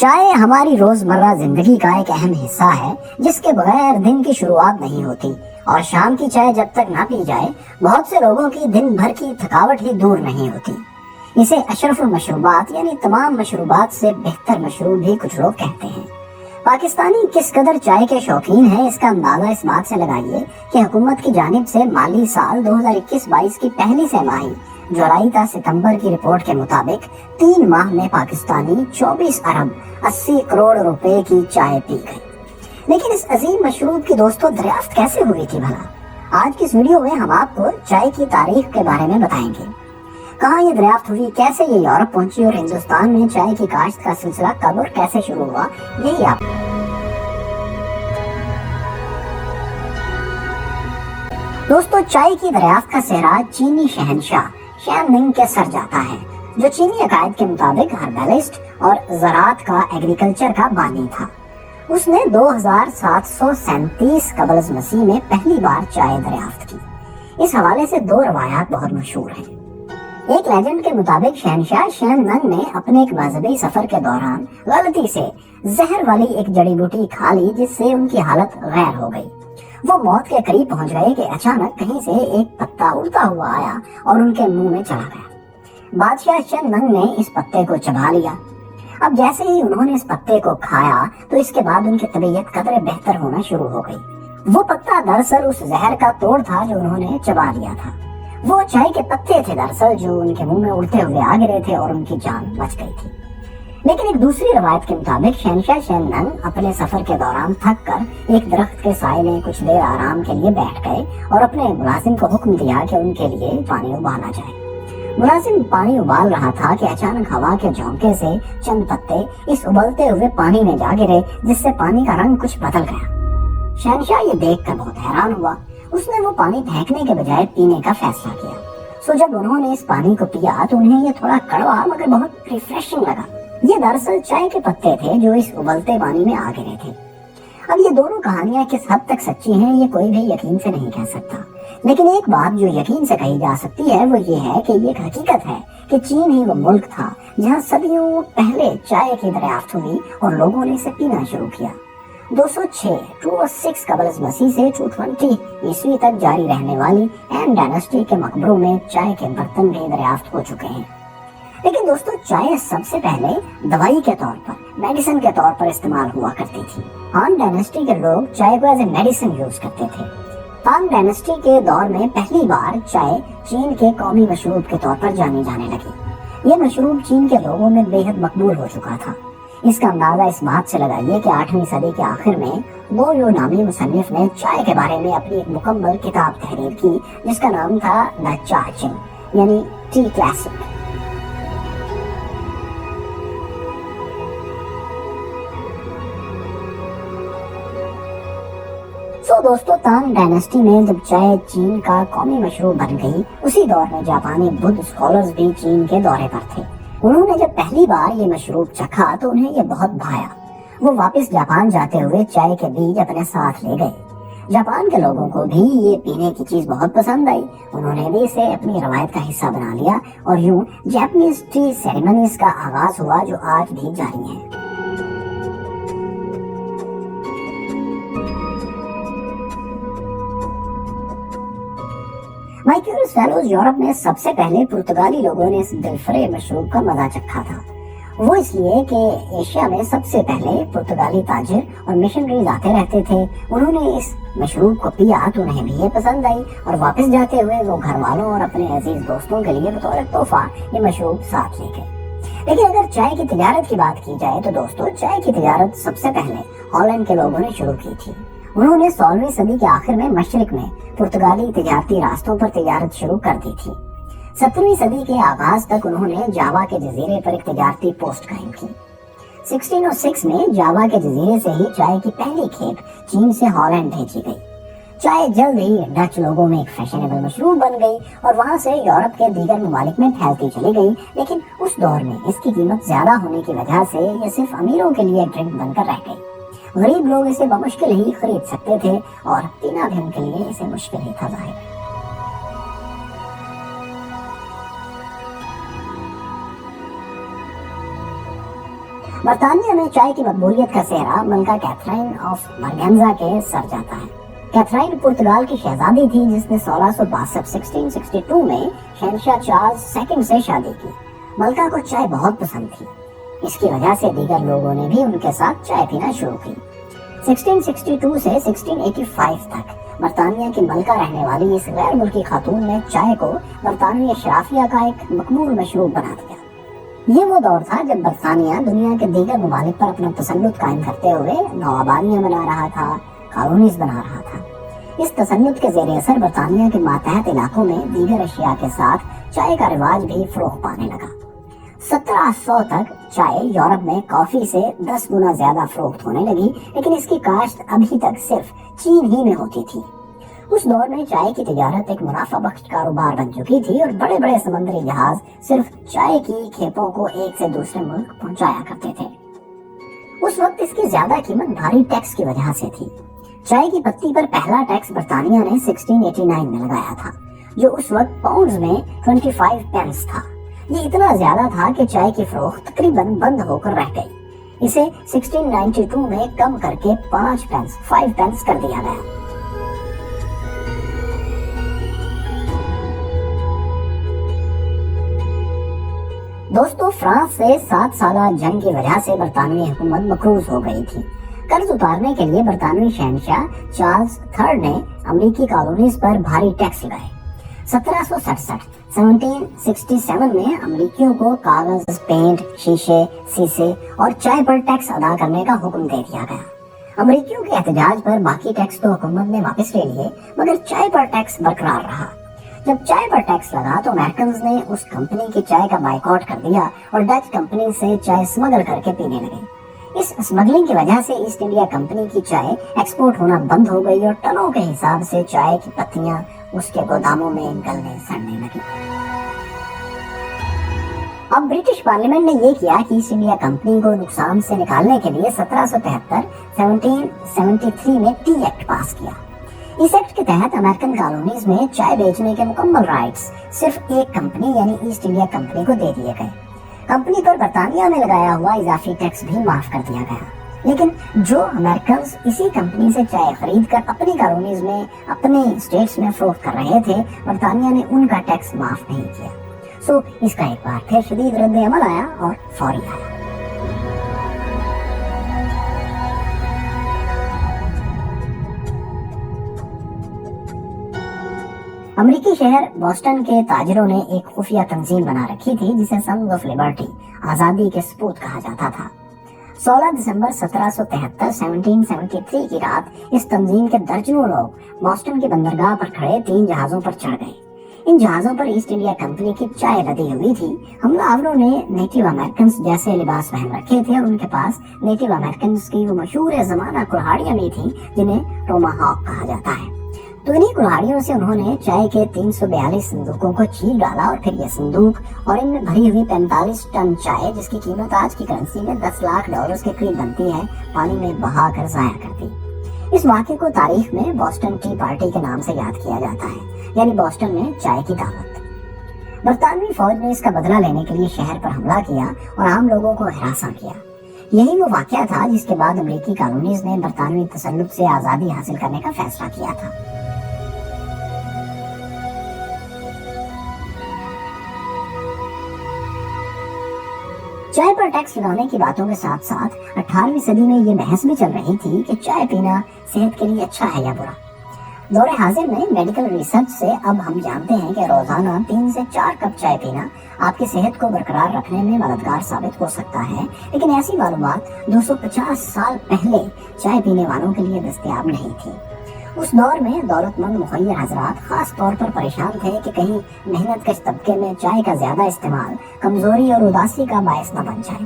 چائے ہماری روزمرہ زندگی کا ایک اہم حصہ ہے جس کے بغیر دن کی شروعات نہیں ہوتی، اور شام کی چائے جب تک نہ پی جائے بہت سے لوگوں کی دن بھر کی تھکاوٹ ہی دور نہیں ہوتی۔ اسے اشرف المشروبات یعنی تمام مشروبات سے بہتر مشروب بھی کچھ لوگ کہتے ہیں۔ پاکستانی کس قدر چائے کے شوقین ہیں اس کا اندازہ اس بات سے لگائیے کہ حکومت کی جانب سے مالی سال 2021-22 کی پہلی سہ ماہی جولائی تا ستمبر کی رپورٹ کے مطابق 3 ماہ میں پاکستانی 24 ارب 80 کروڑ روپے کی چائے پی گئی۔ لیکن اس عظیم مشروب کی دوستوں دریافت کیسے ہوئی تھی بھلا؟ آج کی اس ویڈیو میں ہم آپ کو چائے کی تاریخ کے بارے میں بتائیں گے۔ کہاں یہ دریافت ہوئی، کیسے یہ یورپ پہنچی اور ہندوستان میں چائے کی کاشت کا سلسلہ کب اور کیسے شروع ہوا، یہی آپ دوستو چائے کی دریافت کا سہرا چینی شہنشاہ شین ننگ کے سر جاتا ہے، جو چینی عقائد کے مطابق ہربلسٹ اور زراعت کا ایگریکلچر کا بانی تھا۔ اس نے 2737 قبل از مسیح میں پہلی بار چائے دریافت کی۔ اس حوالے سے 2 روایات بہت مشہور ہیں۔ ایک لیجنڈ کے مطابق شہنشاہ شین ننگ نے اپنے ایک مذہبی سفر کے دوران غلطی سے زہر والی ایک جڑی بوٹی کھا لی، جس سے ان کی حالت غیر ہو گئی۔ وہ موت کے قریب پہنچ گئے کہ اچانک کہیں سے ایک پتا اڑتا ہوا آیا اور ان کے منہ میں چلا گیا۔ بادشاہ شین ننگ نے اس پتے کو چبا لیا۔ اب جیسے ہی انہوں نے اس پتے کو کھایا تو اس کے بعد ان کی طبیعت قدرے بہتر ہونا شروع ہو گئی۔ وہ پتا دراصل اس زہر کا توڑ تھا جو انہوں نے چبا لیا تھا۔ وہ چائے کے پتے تھے دراصل جو ان کے منہ میں اڑتے ہوئے آ گرے تھے اور ان کی جان بچ گئی تھی۔ لیکن ایک دوسری روایت کے مطابق شہنشاہ شین ننگ اپنے سفر کے دوران تھک کر ایک درخت کے سائے میں کچھ دیر آرام کے لیے بیٹھ گئے اور اپنے ملازم کو حکم دیا کہ ان کے لیے پانی ابالا جائے۔ ملازم پانی ابال رہا تھا کہ اچانک ہوا کے جھونکے سے چند پتے اس ابلتے ہوئے پانی میں جا گرے، جس سے پانی کا رنگ کچھ بدل گیا۔ شہنشاہ یہ دیکھ کر بہت حیران ہوا۔ اس نے وہ پانی پھینکنے کے بجائے پینے کا فیصلہ کیا۔ سو جب انہوں نے اس پانی کو پیا تو انہیں یہ تھوڑا کڑوا مگر بہت ریفریشنگ لگا۔ یہ دراصل چائے کے پتے تھے جو اس ابلتے پانی میں آ گرے تھے۔ اب یہ دونوں کہانیاں کس حد تک سچی ہیں یہ کوئی بھی یقین سے نہیں کہہ سکتا، لیکن ایک بات جو یقین سے کہی جا سکتی ہے وہ یہ ہے کہ یہ ایک حقیقت ہے کہ چین ہی وہ ملک تھا جہاں صدیوں پہلے چائے کی دریافت ہوئی اور لوگوں نے اسے پینا شروع کیا۔ 206 قبل از مسیح سے 220 عیسوی تک جاری رہنے والی این ڈائنسٹی کے مقبروں میں چائے کے برتن بھی دریافت ہو چکے ہیں۔ لیکن دوستو چائے سب سے پہلے دوائی کے طور پر، میڈیسن کے طور پر استعمال ہوا کرتی تھی۔ ہان ڈائنسٹی کے لوگ چائے کو ایز اے میڈیسن یوز کرتے تھے۔ تانگ ڈائنسٹی کے دور میں پہلی بار چائے چین کے قومی مشروب کے طور پر جانی جانے لگی۔ یہ مشروب چین کے لوگوں میں بے حد مقبول ہو چکا تھا۔ اس کا اندازہ اس بات سے لگائیے کہ 8ویں صدی کے آخر میں بو یو نامی مصنف نے چائے کے بارے میں اپنی ایک مکمل کتاب تحریر کی جس کا نام تھا دا چائے چنگ یعنی ٹی کلاسک۔ دوستو تانگ ڈائنسٹی میں جب چائے چین کا قومی مشروب بن گئی، اسی دور میں جاپانی بدھ اسکالرز بھی چین کے دورے پر تھے۔ انہوں نے جب پہلی بار یہ مشروب چکھا تو انہیں یہ بہت بھایا۔ وہ واپس جاپان جاتے ہوئے چائے کے بیج اپنے ساتھ لے گئے۔ جاپان کے لوگوں کو بھی یہ پینے کی چیز بہت پسند آئی۔ انہوں نے بھی اسے اپنی روایت کا حصہ بنا لیا اور یوں جاپنیز ٹی سیریمنیز کا آغاز ہوا جو آج بھی جاری ہیں۔ مائیکیورس فیلوز یورپ میں سب سے پہلے پرتگالی لوگوں نے اس دلفریب مشروب کا مزہ چکھا تھا۔ وہ اس لیے کہ ایشیا میں سب سے پہلے پرتگالی تاجر اور مشنریز آتے رہتے تھے۔ انہوں نے اس مشروب کو پیا تو انہیں بھی یہ پسند آئی اور واپس جاتے ہوئے وہ گھر والوں اور اپنے عزیز دوستوں کے لیے بطور تحفہ یہ مشروب ساتھ لے گئے۔ لیکن اگر چائے کی تجارت کی بات کی جائے تو دوستو چائے کی تجارت سب سے پہلے ہالینڈ کے لوگوں نے شروع کی تھی۔ انہوں نے 16ویں صدی کے آخر میں مشرق میں پرتگالی تجارتی راستوں پر تجارت شروع کر دی تھی۔ 17ویں صدی کے آغاز تک انہوں نے جاوا کے جزیرے پر ایک تجارتی پوسٹ قائم کی۔ 1606 میں جاوا کے جزیرے سے ہی چائے کی پہلی کھیپ چین سے ہالینڈ بھیجی گئی۔ چائے جلد ہی ڈچ لوگوں میں ایک فیشنیبل مشروب بن گئی اور وہاں سے یورپ کے دیگر ممالک میں پھیلتی چلی گئی، لیکن اس دور میں اس کی قیمت زیادہ ہونے کی وجہ سے یہ صرف امیروں کے لیے ڈرنک بن کر رہ گئی۔ غریب لوگ اسے بمشکل ہی خرید سکتے تھے اور پینا بھی ان کے لیے اسے مشکل ہی تھا ظاہر۔ برطانیہ میں چائے کی مقبولیت کا سہرا ملکہ کیتھرائن آف برگنزا کے سر جاتا ہے۔ کیتھرائن پرتگال کی شہزادی تھی جس نے 1662 میں شہنشاہ چارلز سیکنڈ سے شادی کی۔ ملکہ کو چائے بہت پسند تھی، اس کی وجہ سے دیگر لوگوں نے بھی ان کے ساتھ چائے پینا شروع کی۔ 1662 سے 1685 تک برطانیہ کی ملکہ رہنے والی اس غیر ملکی خاتون نے چائے کو برطانوی اشرافیہ کا ایک مقبول مشروب بنا دیا۔ یہ وہ دور تھا جب برطانیہ دنیا کے دیگر ممالک پر اپنا تسلط قائم کرتے ہوئے نوآبادیاں بنا رہا تھا، کالونیز بنا رہا تھا۔ اس تسلط کے زیر اثر برطانیہ کے ماتحت علاقوں میں دیگر اشیاء کے ساتھ چائے کا رواج بھی فروغ پانے لگا۔ 1700 تک چائے یورپ میں کافی سے 10 گنا زیادہ فروخت ہونے لگی، لیکن اس کی کاشت ابھی تک صرف چین ہی میں ہوتی تھی۔ اس دور میں چائے کی تجارت ایک منافع بخش کاروبار بن چکی تھی اور بڑے بڑے سمندری جہاز صرف چائے کی کھیپوں کو ایک سے دوسرے ملک پہنچایا کرتے تھے۔ اس وقت اس کی زیادہ قیمت بھاری ٹیکس کی وجہ سے تھی۔ چائے کی پتی پر پہلا ٹیکس برطانیہ نے 1689 میں لگایا تھا، جو اس وقت پاؤنڈز میں 25 پینس تھا۔ یہ اتنا زیادہ تھا کہ چائے کی فروخت تقریباً بند ہو کر رہ گئی۔ اسے 1692 میں کم کر کے 5 پینس کر دیا گیا۔ دوستو، فرانس سے 7 سالہ جنگ کی وجہ سے برطانوی حکومت مقروض ہو گئی تھی۔ قرض اتارنے کے لیے برطانوی شہنشاہ چارلز تھرڈ نے امریکی کالونیز پر بھاری ٹیکس لگائے۔ 1767 میں امریکیوں کو کاغذ، پینٹ، شیشے، سیسے اور چائے پر ٹیکس ادا کرنے کا حکم دے دیا گیا۔ امریکیوں کے احتجاج پر باقی ٹیکس تو حکومت نے واپس لے لیے، مگر چائے پر ٹیکس برقرار رہا۔ جب چائے پر ٹیکس لگا تو امریکنز نے اس کمپنی کی چائے کا بائیکاٹ کر دیا اور ڈچ کمپنی سے چائے اسمگل کر کے پینے لگے۔ اس اسمگلنگ کی وجہ سے ایسٹ انڈیا کمپنی کی چائے ایکسپورٹ ہونا بند ہو گئی اور ٹنوں کے حساب سے چائے کی پتیاں اس کے گوداموں میں گلنے سڑنے لگی۔ اب برٹش پارلیمنٹ نے یہ کیا کہ ایسٹ انڈیا کمپنی کو نقصان سے نکالنے کے لیے 1773 میں ٹی ایکٹ پاس کیا۔ اس ایکٹ کے تحت امریکن کالونیز میں چائے بیچنے کے مکمل رائٹس صرف ایک کمپنی یعنی ایسٹ انڈیا کمپنی کو دے دیے گئے۔ کمپنی پر برطانیہ میں لگایا ہوا اضافی ٹیکس بھی معاف کر دیا گیا، لیکن جو امریکنز اسی کمپنی سے چائے خرید کر اپنی کالونیز میں اپنے اسٹیٹس میں فروخت کر رہے تھے، برطانیہ نے ان کا ٹیکس معاف نہیں کیا۔ اس کا ایک بار پھر شدید رد عمل آیا اور فوری آیا۔ امریکی شہر بوسٹن کے تاجروں نے ایک خفیہ تنظیم بنا رکھی تھی جسے سنز آف لبرٹی، آزادی کے سپوت کہا جاتا تھا۔ 16 دسمبر 1773 کی رات اس تنظیم کے درجنوں لوگ بوسٹن کے بندرگاہ پر کھڑے 3 جہازوں پر چڑھ گئے۔ ان جہازوں پر ایسٹ انڈیا کمپنی کی چائے لدی ہوئی تھی۔ حملہ آوروں نے نیٹو امریکنز جیسے لباس پہن رکھے تھے اور ان کے پاس نیٹو امریکنز کی وہ مشہور زمانہ کلہاڑیاں بھی تھیں جنہیں ٹوماہاک کہا جاتا ہے۔ تو انہی کلہاڑیوں سے انہوں نے چائے کے 342 صندوقوں کو چیر ڈالا اور پھر یہ صندوق اور ان میں بھری ہوئی 45 ٹن چائے، جس کی قیمت آج کی کرنسی میں $10 لاکھ کے قریب بنتی ہے، پانی میں بہا کر ضائع کر دی۔ اس واقعے کو تاریخ میں بوسٹن ٹی پارٹی کے نام سے یاد کیا جاتا ہے، یعنی بوسٹن میں چائے کی دعوت۔ برطانوی فوج نے اس کا بدلہ لینے کے لیے شہر پر حملہ کیا اور عام لوگوں کو ہراساں کیا۔ یہی وہ واقعہ تھا جس کے بعد امریکی کالونیز نے برطانوی تسلط سے آزادی حاصل کرنے کا فیصلہ کیا تھا۔ چائے پر ٹیکس لگانے کی باتوں کے ساتھ ساتھ 18ویں صدی میں یہ بحث بھی چل رہی تھی کہ چائے پینا صحت کے لیے اچھا ہے یا برا۔ دور حاضر میں میڈیکل ریسرچ سے اب ہم جانتے ہیں کہ روزانہ 3 سے 4 کپ چائے پینا آپ کی صحت کو برقرار رکھنے میں مددگار ثابت ہو سکتا ہے، لیکن ایسی معلومات 250 سال پہلے چائے پینے والوں کے لیے دستیاب نہیں تھی۔ اس دور میں دولت مند مخیر حضرات خاص طور پر پریشان تھے کہ کہیں محنت کش طبقے میں چائے کا زیادہ استعمال کمزوری اور اداسی کا باعث نہ بن جائے۔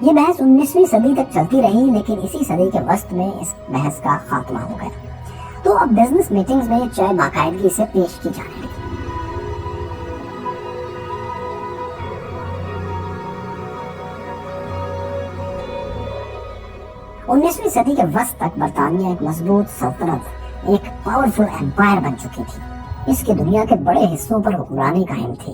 یہ بحث 19ویں صدی تک چلتی رہی، لیکن اسی صدی کے وسط میں اس بحث کا خاتمہ ہو گیا۔ تو اب بزنس میٹنگز میں چائے باقاعدگی سے پیش کی جانے لگی۔ 19ویں صدی کے وسط تک برطانیہ ایک مضبوط سلطنت، ایک پاورفل ایمپائر بن چکی تھی۔ اس کی دنیا کے بڑے حصوں پر حکمرانی قائم تھی۔